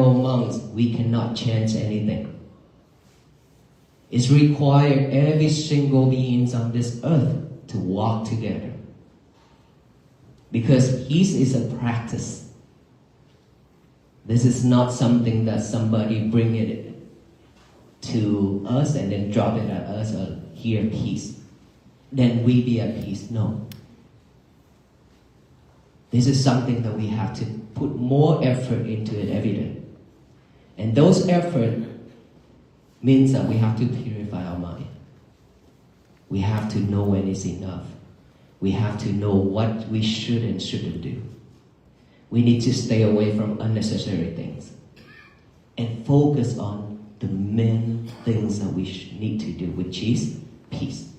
monks, we cannot change anything. It's required every single being on this earth to walk together. Because peace is a practice. This is not something that somebody bring it to us and then drop it at us, or here peace. Then we be at peace. No. This is something that we have to put more effort into it every day. And those effort means that we have to purify our mind. We have to know when it's enough. We have to know what we should and shouldn't do. We need to stay away from unnecessary things and focus on the main things that we need to do, which is peace.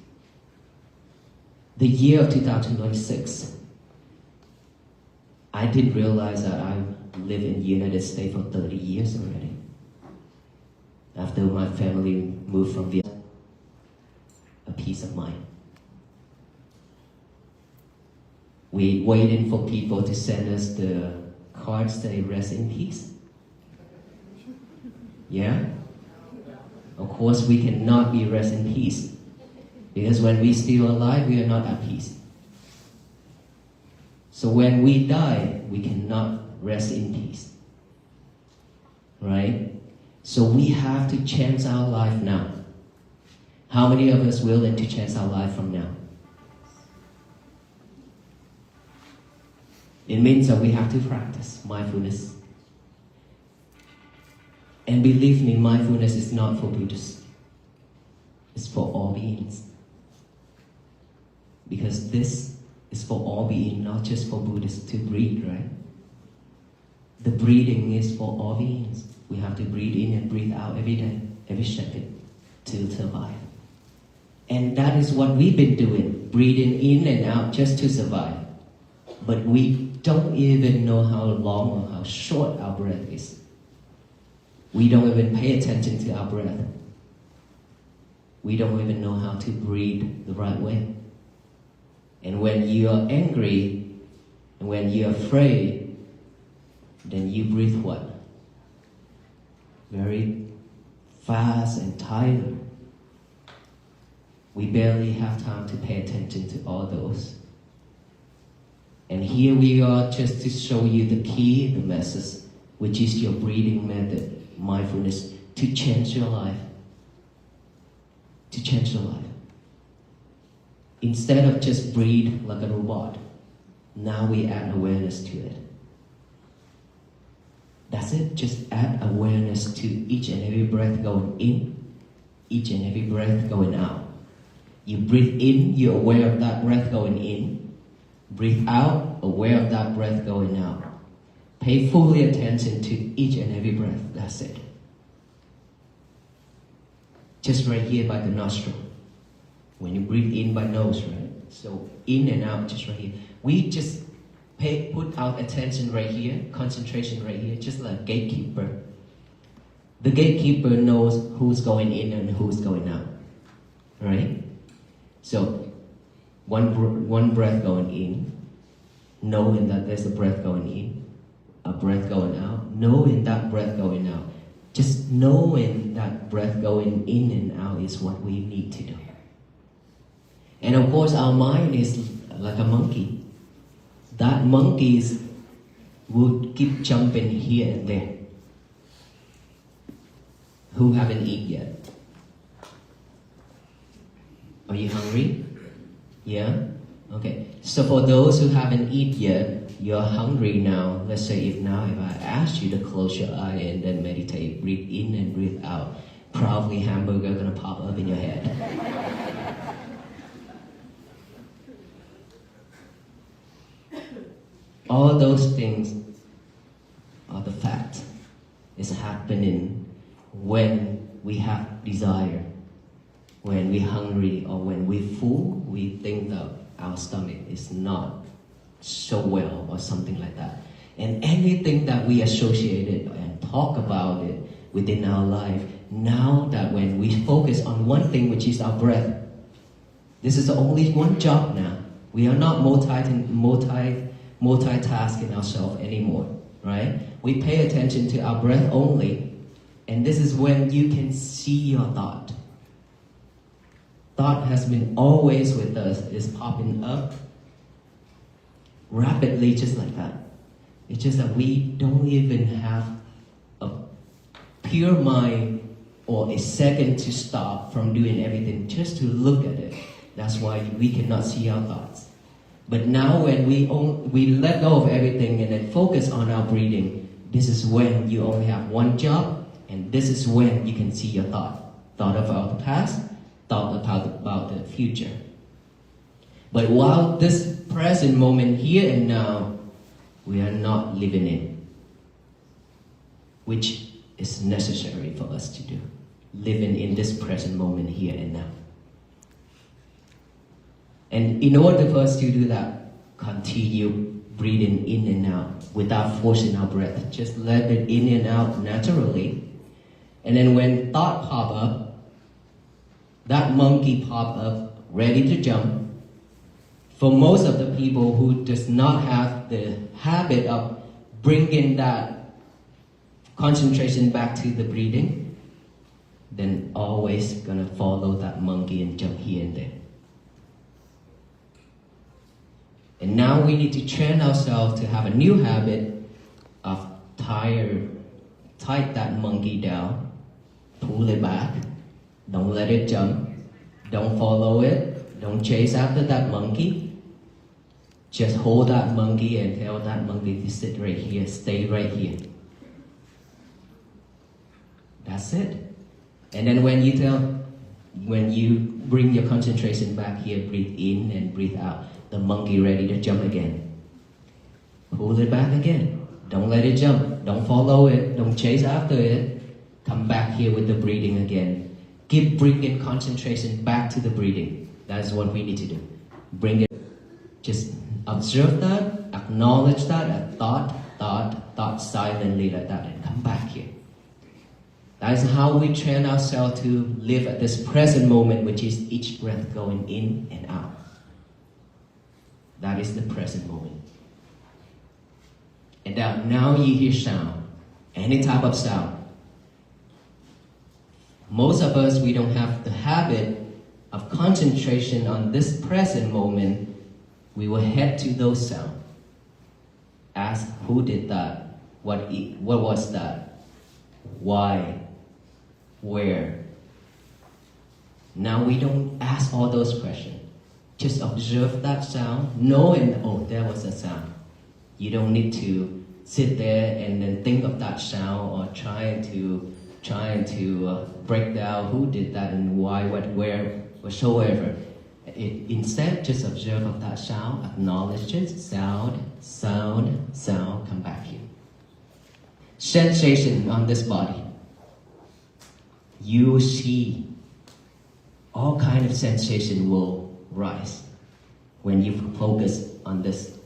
The year of 2026, I didn't realize that I lived in the United States for 30 years already. After my family moved from Vietnam, a peace of mind. We waiting for people to send us the cards that say rest in peace. Yeah? Of course, we cannot be rest in peace. Because when we still alive, we are not at peace. So when we die, we cannot rest in peace. Right? So we have to change our life now. How many of us willing to change our life from now? It means that we have to practice mindfulness. And believe me, mindfulness is not for Buddhists. It's for all beings. Because this is for all beings, not just for Buddhists to breathe, right? The breathing is for all beings. We have to breathe in and breathe out every day, every second, to survive. And that is what we've been doing, breathing in and out just to survive. But we don't even know how long or how short our breath is. We don't even pay attention to our breath. We don't even know how to breathe the right way. And when you are angry, and when you're afraid, then you breathe what? Very fast and tired. We barely have time to pay attention to all those. And here we are just to show you the key, the message, which is your breathing method, mindfulness, to change your life. To change your life. Instead of just breathe like a robot, now we add awareness to it. That's it, just add awareness to each and every breath going in, each and every breath going out. You breathe in, you're aware of that breath going in. Breathe out, aware of that breath going out. Pay fully attention to each and every breath, that's it. Just right here by the nostril. When you breathe in by nose, right? So in and out, just right here. We just put our attention right here, concentration right here, just like a gatekeeper. The gatekeeper knows who's going in and who's going out, right? So one breath going in, knowing that there's a breath going in, a breath going out, knowing that breath going out. Just knowing that breath going in and out is what we need to do. And of course, our mind is like a monkey. That monkeys would keep jumping here and there. Who haven't eaten yet? Are you hungry? Yeah? Okay. So for those who haven't eaten yet, you're hungry now. Let's say if I ask you to close your eye and then meditate, breathe in and breathe out, probably hamburger gonna pop up in your head. All those things are the fact. It's happening when we have desire, when we're hungry, or when we're full. We think that our stomach is not so well or something like that. And anything that we associated and talk about it within our life, now that when we focus on one thing, which is our breath, this is only one job now. We are not multitasking ourselves anymore. right? We pay attention to our breath only, and this is when you can see your thought. Thought has been always with us, is popping up rapidly just like that. It's just that we don't even have a pure mind or a second to stop from doing everything just to look at it. That's why we cannot see our thoughts. But now when we let go of everything and then focus on our breathing, this is when you only have one job, and this is when you can see your thought. Thought about the past, thought about the future. But while this present moment here and now, we are not living it, which is necessary for us to do. Living in this present moment here and now. And in order for us to do that, continue breathing in and out without forcing our breath. Just let it in and out naturally. And then when thought pop up, that monkey pop up, ready to jump. For most of the people who does not have the habit of bringing that concentration back to the breathing, then always gonna follow that monkey and jump here and there. And now we need to train ourselves to have a new habit of tie that monkey down, pull it back, don't let it jump, don't follow it, don't chase after that monkey. Just hold that monkey and tell that monkey to sit right here, stay right here. That's it. And then when you bring your concentration back here, breathe in and breathe out. The monkey ready to jump again. Pull it back again. Don't let it jump. Don't follow it. Don't chase after it. Come back here with the breathing again. Keep bringing concentration back to the breathing. That's what we need to do. Bring it. Just observe that, acknowledge that, a thought silently like that, and come back here. That is how we train ourselves to live at this present moment, which is each breath going in and out. That is the present moment. And now you hear sound, any type of sound. Most of us, we don't have the habit of concentration on this present moment. We will head to those sounds. Ask who did that, what was that, why, where. Now we don't ask all those questions. Just observe that sound, know and oh, there was a sound. You don't need to sit there and then think of that sound or trying to break down who did that and why, what, where, whatsoever. Instead, just observe of that sound, acknowledge it, sound, come back here. Sensation on this body. You see all kind of sensation will rise when you focus on this.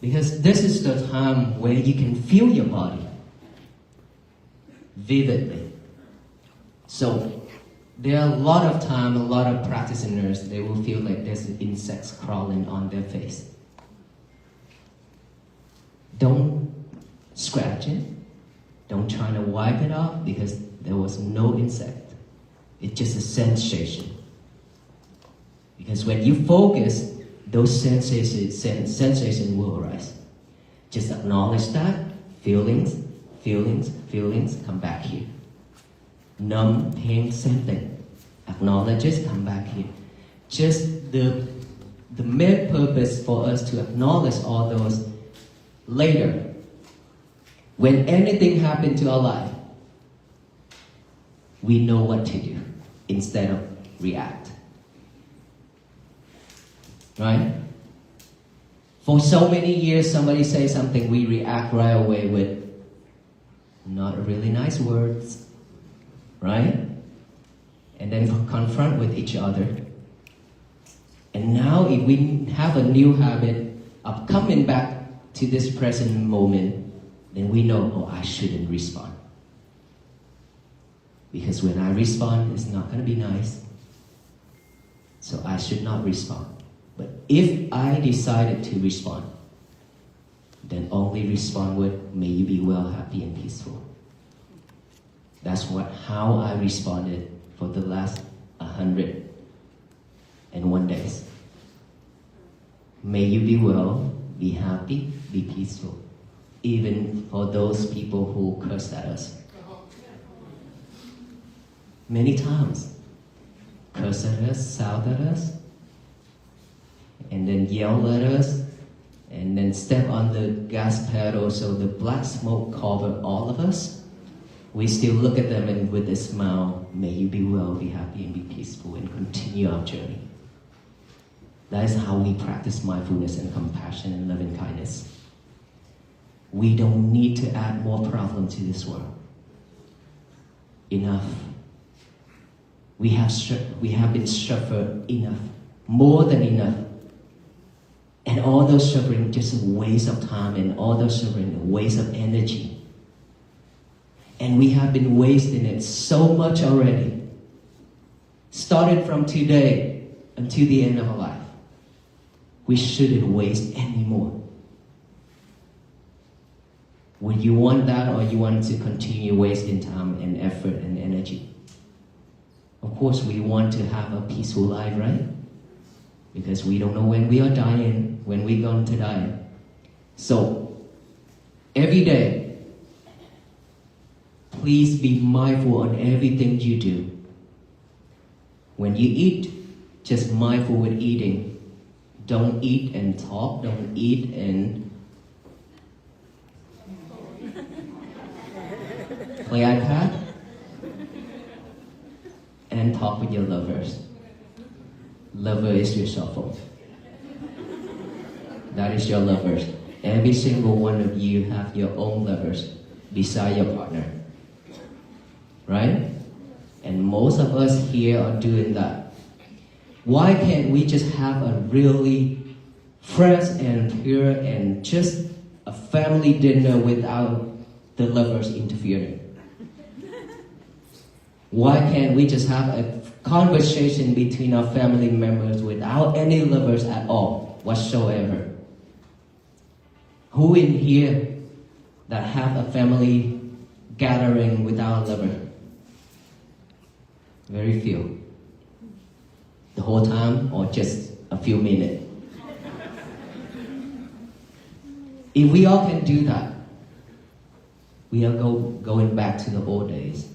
Because this is the time where you can feel your body vividly. So there are a lot of time, a lot of practitioners, they will feel like there's insects crawling on their face. Don't scratch it. Don't try to wipe it off because there was no insect. It's just a sensation. Because when you focus, those sensations will arise. Just acknowledge that. Feelings, come back here. Numb, pain, same thing. Acknowledge it, come back here. Just the main purpose for us to acknowledge all those later. When anything happens to our life, we know what to do instead of react. Right? For so many years, somebody say something, we react right away with not really nice words. Right? And then confront with each other. And now if we have a new habit of coming back to this present moment, then we know, oh, I shouldn't respond. Because when I respond, it's not going to be nice. So I should not respond. But if I decided to respond, then only only respond with, may you be well, happy, and peaceful. That's how I responded for the last 101 days. May you be well, be happy, be peaceful. Even for those people who curse at us. Many times. Curse at us, shout at us, and then yell at us, and then step on the gas pedal so the black smoke cover all of us. We still look at them and with a smile, may you be well, be happy, and be peaceful, and continue our journey. That is how we practice mindfulness and compassion and loving kindness. We don't need to add more problem to this world. Enough. We have been suffered enough, more than enough. And all those suffering just a waste of time, and all those suffering a waste of energy. And we have been wasting it so much already. Started from today until the end of our life. We shouldn't waste any more. Would you want that, or you want to continue wasting time and effort and energy? Of course, we want to have a peaceful life, right? Because we don't know when we are dying, when we're going to die. So, every day, please be mindful on everything you do. When you eat, just mindful with eating. Don't eat and talk, don't eat and play iPad. And talk with your lovers. Lover is your cell phone. That is your lovers. Every single one of you have your own lovers beside your partner. Right? And most of us here are doing that. Why can't we just have a really fresh and pure and just a family dinner without the lovers interfering? Why can't we just have a conversation between our family members without any lovers at all, whatsoever? Who in here that have a family gathering without a lover? Very few. The whole time, or just a few minutes? If we all can do that, we are going back to the old days.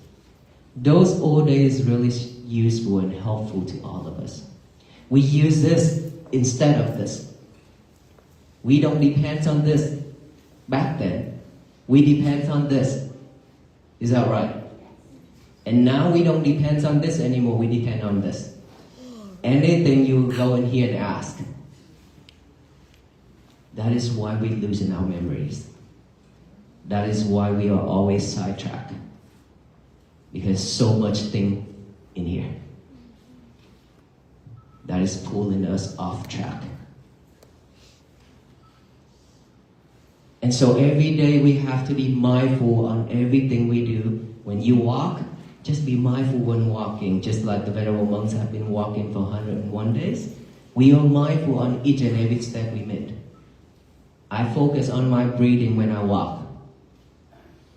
Those old days really useful and helpful to all of us. We use this instead of this. We don't depend on this back then. We depend on this. Is that right? And now we don't depend on this anymore. We depend on this. Anything you go in here and ask. That is why we lose our memories. That is why we are always sidetracked. Because so much thing in here that is pulling us off track. And so every day we have to be mindful on everything we do. When you walk, just be mindful when walking. Just like the venerable monks have been walking for 101 days. We are mindful on each and every step we made. I focus on my breathing when I walk.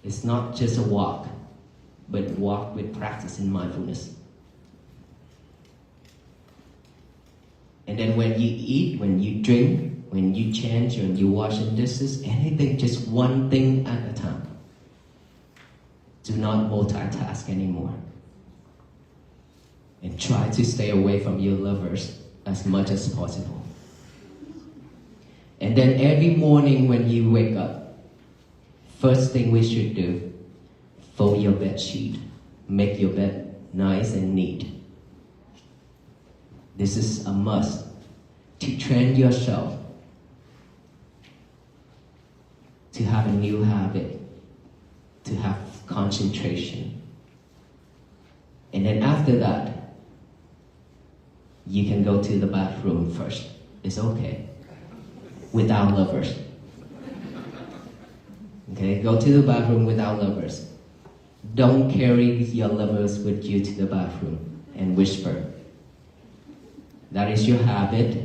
It's not just a walk, but walk with practice in mindfulness. And then when you eat, when you drink, when you change, when you wash and dishes, anything, just one thing at a time. Do not multitask anymore. And try to stay away from your lovers as much as possible. And then every morning when you wake up, first thing we should do, fold your bed sheet. Make your bed nice and neat. This is a must to train yourself to have a new habit, to have concentration. And then after that, you can go to the bathroom first. It's okay. Without lovers. Okay, go to the bathroom without lovers. Don't carry your lovers with you to the bathroom and whisper. That is your habit.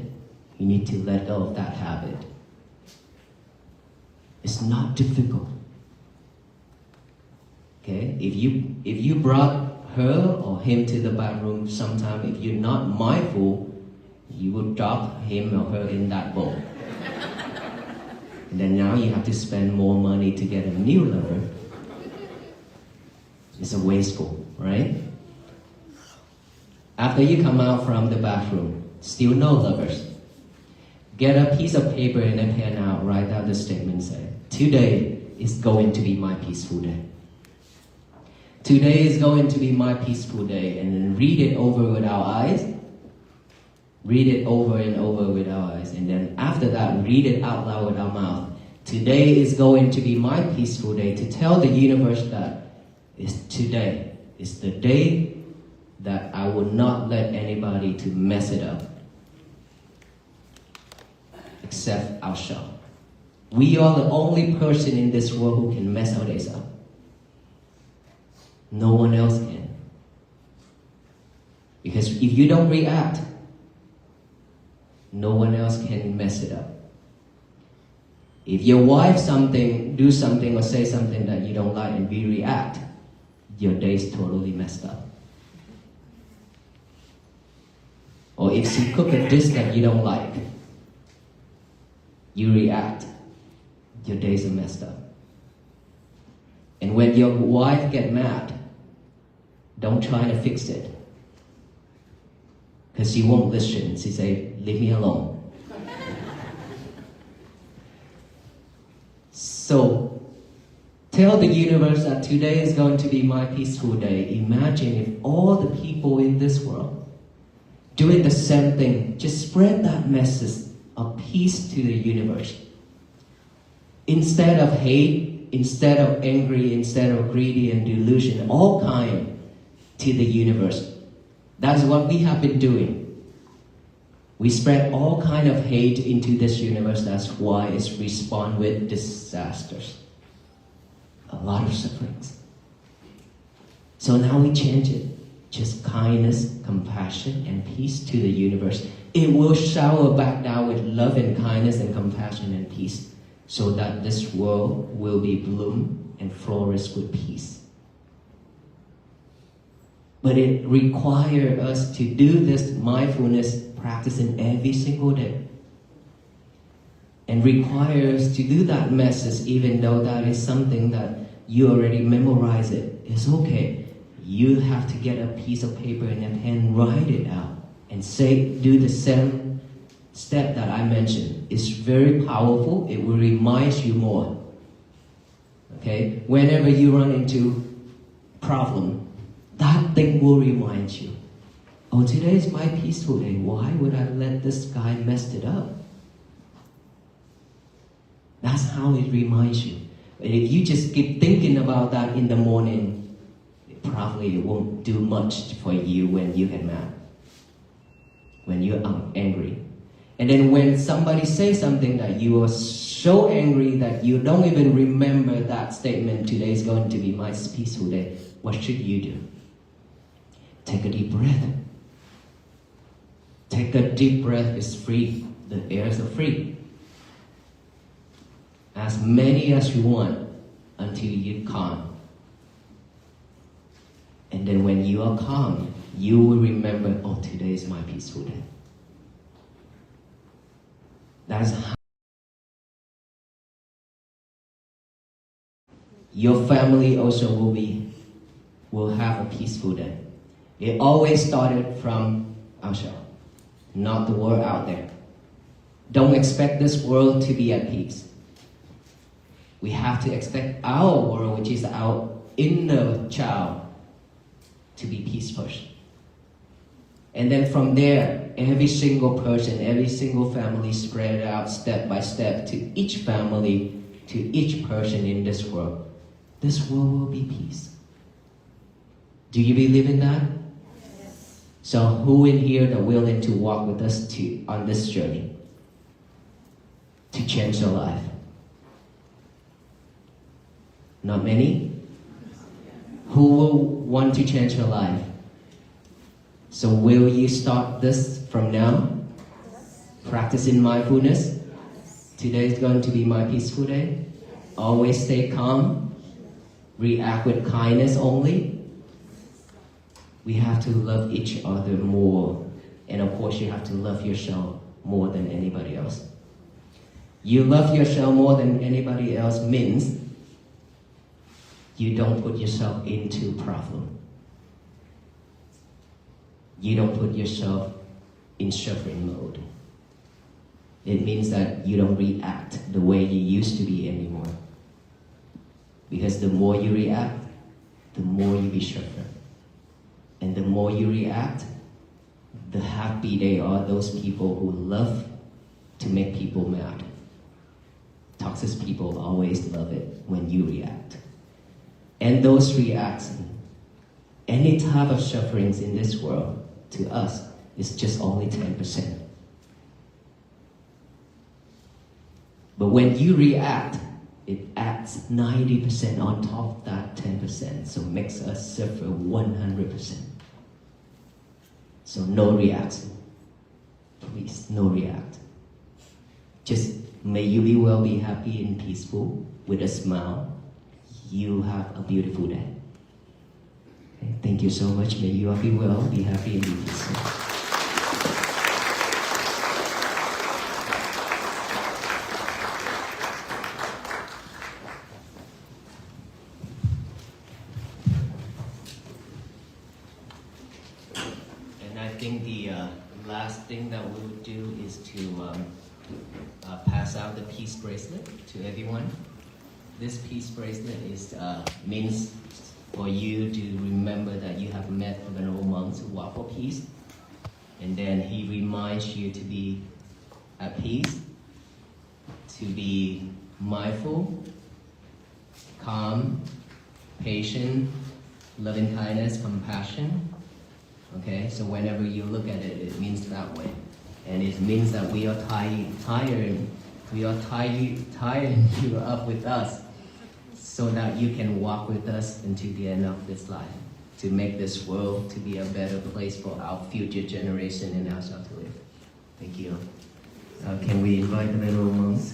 You need to let go of that habit. It's not difficult. Okay? If you brought her or him to the bathroom sometime, if you're not mindful, you will drop him or her in that bowl. And then now you have to spend more money to get a new lover. It's a wasteful, right? After you come out from the bathroom, still no lovers. Get a piece of paper and a pen out, write out the statement, say, today is going to be my peaceful day. Today is going to be my peaceful day, and then read it over with our eyes. Read it over and over with our eyes, and then after that, read it out loud with our mouth. Today is going to be my peaceful day, to tell the universe that today is the day that I will not let anybody to mess it up, except ourselves. We are the only person in this world who can mess our days up. No one else can. Because if you don't react, no one else can mess it up. If your wife do something or say something that you don't like and you react, your day's totally messed up. Or if she cook a dish that you don't like, you react, your days are messed up. And when your wife gets mad, don't try to fix it. Because she won't listen. She say, leave me alone. So, tell the universe that today is going to be my peaceful day. Imagine if all the people in this world doing the same thing, just spread that message of peace to the universe. Instead of hate, instead of angry, instead of greedy and delusion, all kind to the universe. That's what we have been doing. We spread all kind of hate into this universe. That's why it's respond with disasters. A lot of sufferings. So now we change it. Just kindness, compassion, and peace to the universe. It will shower back down with love and kindness and compassion and peace, so that this world will be bloom and flourish with peace. But it requires us to do this mindfulness practice in every single day. And requires us to do that message even though that is something that you already memorize it. It's okay. You have to get a piece of paper and a pen, write it out, and do the same step that I mentioned. It's very powerful. It will remind you more. Okay? Whenever you run into problem, that thing will remind you. Oh, today is my peaceful day. Why would I let this guy mess it up? That's how it reminds you. And if you just keep thinking about that in the morning, probably it won't do much for you when you get mad, when you're angry. And then when somebody says something that you are so angry that you don't even remember that statement, today is going to be my peaceful day, what should you do? Take a deep breath. Take a deep breath. It's free. The airs are free. As many as you want until you calm. And then when you are calm, you will remember, oh, today is my peaceful day. That's how your family also will have a peaceful day. It always started from ourselves, not the world out there. Don't expect this world to be at peace. We have to expect our world, which is our inner child, to be peaceful. And then from there, every single person, every single family spread out step by step to each family, to each person in this world. This world will be peace. Do you believe in that? Yes. So who in here are willing to walk with us on this journey to change your life? Not many? Who will want to change your life? So will you start this from now? Yes. Practicing mindfulness? Yes. Today is going to be my peaceful day? always stay calm, react with kindness only. We have to love each other more. And of course, you have to love yourself more than anybody else. You love yourself more than anybody else means you don't put yourself into problem. You don't put yourself in suffering mode. It means that you don't react the way you used to be anymore. Because the more you react, the more you be suffering. And the more you react, the happy they are those people who love to make people mad. Toxic people always love it when you react. And those reactions, any type of sufferings in this world, to us, is just only 10%. But when you react, it adds 90% on top of that 10%, so makes us suffer 100%. So no reaction. Please, no react. Just may you be well, be happy and peaceful with a smile. You have a beautiful day. Okay, thank you so much. May you all be well, be happy and be peaceful. I think the last thing that we would do is to pass out the peace bracelet to everyone. This peace bracelet is means for you to remember that you have met the Venerable monks who walk for peace, and then he reminds you to be at peace, to be mindful, calm, patient, loving kindness, compassion. Okay, so whenever you look at it, it means that way. And it means that we are tiring you up with us so that you can walk with us into the end of this life, to make this world to be a better place for our future generation and ourselves to live. Thank you. Can we invite the Venerable monks?